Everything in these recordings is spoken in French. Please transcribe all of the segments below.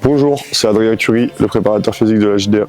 Bonjour, c'est Adrien Curie, le préparateur physique de la JDA.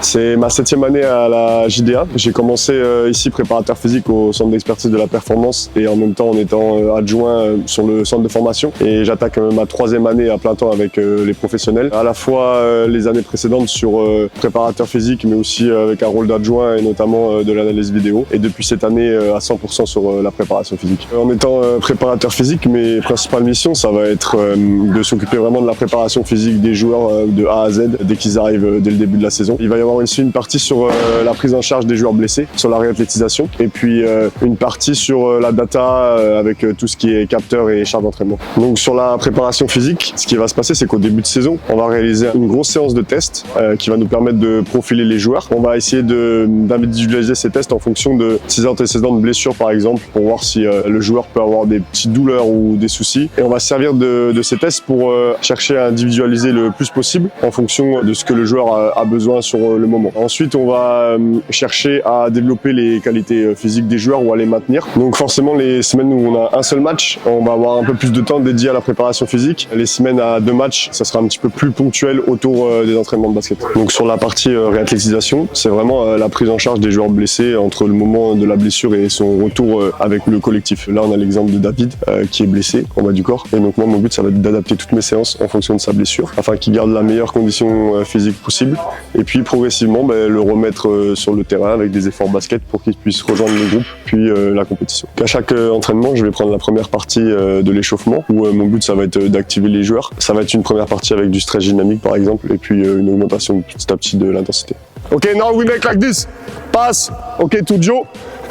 C'est ma 7e année à la JDA. J'ai commencé ici préparateur physique au centre d'expertise de la performance et en même temps en étant adjoint sur le centre de formation. Et j'attaque ma 3e année à plein temps avec les professionnels. À la fois les années précédentes sur préparateur physique mais aussi avec un rôle d'adjoint et notamment de l'analyse vidéo. Et depuis cette année à 100% sur la préparation physique. En étant préparateur physique, mes principales missions ça va être de s'occuper vraiment de la préparation physique des joueurs de A à Z dès qu'ils arrivent dès le début de la saison. Il va y avoir aussi une partie sur la prise en charge des joueurs blessés, sur la réathlétisation, et puis une partie sur la data avec tout ce qui est capteur et charte d'entraînement. Donc sur la préparation physique, ce qui va se passer, c'est qu'au début de saison, on va réaliser une grosse séance de tests qui va nous permettre de profiler les joueurs. On va essayer d'individualiser ces tests en fonction de ses antécédents de blessures par exemple, pour voir si le joueur peut avoir des petites douleurs ou des soucis. Et on va se servir de ces tests pour chercher à individualiser le plus possible en fonction de ce que le joueur a besoin sur le moment. Ensuite, on va chercher à développer les qualités physiques des joueurs ou à les maintenir. Donc forcément, les semaines où on a un seul match, on va avoir un peu plus de temps dédié à la préparation physique. Les semaines à 2 matchs, ça sera un petit peu plus ponctuel autour des entraînements de basket. Donc sur la partie réathlétisation, c'est vraiment la prise en charge des joueurs blessés entre le moment de la blessure et son retour avec le collectif. Là, on a l'exemple de David qui est blessé en bas du corps. Et donc moi, mon but, ça va être d'adapter toutes mes séances en fonction de sa blessure afin qu'il garde la meilleure condition physique possible. Et puis progressivement, le remettre sur le terrain avec des efforts basket pour qu'il puisse rejoindre le groupe puis la compétition. À chaque entraînement, je vais prendre la première partie de l'échauffement où mon but ça va être d'activer les joueurs. Ça va être une première partie avec du stretch dynamique par exemple et puis une augmentation petit à petit de l'intensité. Okay, now we make like this. Pass, okay, to Joe.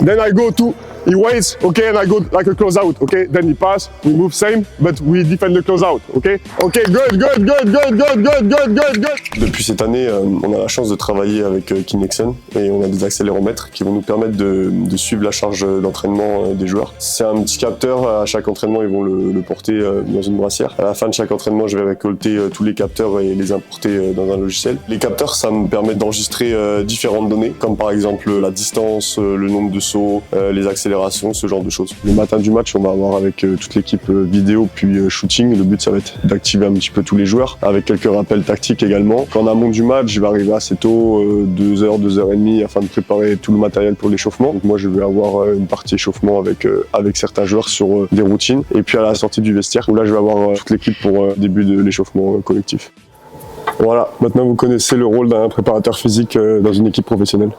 Then I go to he waits, okay, and I go like a close out, okay. Then he pass, we move same, but we defend the close out, okay. Okay, good. Depuis cette année, on a la chance de travailler avec Kinexon et on a des accéléromètres qui vont nous permettre de suivre la charge d'entraînement des joueurs. C'est un petit capteur, à chaque entraînement ils vont le porter dans une brassière. À la fin de chaque entraînement, je vais récolter tous les capteurs et les importer dans un logiciel. Les capteurs, ça me permet d'enregistrer différentes données, comme par exemple la distance, le nombre de sauts, les accélérations, ce genre de choses. Le matin du match, on va avoir avec toute l'équipe vidéo puis shooting. Le but, ça va être d'activer un petit peu tous les joueurs, avec quelques rappels tactiques également. En amont du match, je vais arriver assez tôt, 2h, 2h30, afin de préparer tout le matériel pour l'échauffement. Donc moi, je vais avoir une partie échauffement avec certains joueurs sur des routines. Et puis à la sortie du vestiaire, où là, je vais avoir toute l'équipe pour début de l'échauffement collectif. Voilà, maintenant vous connaissez le rôle d'un préparateur physique dans une équipe professionnelle.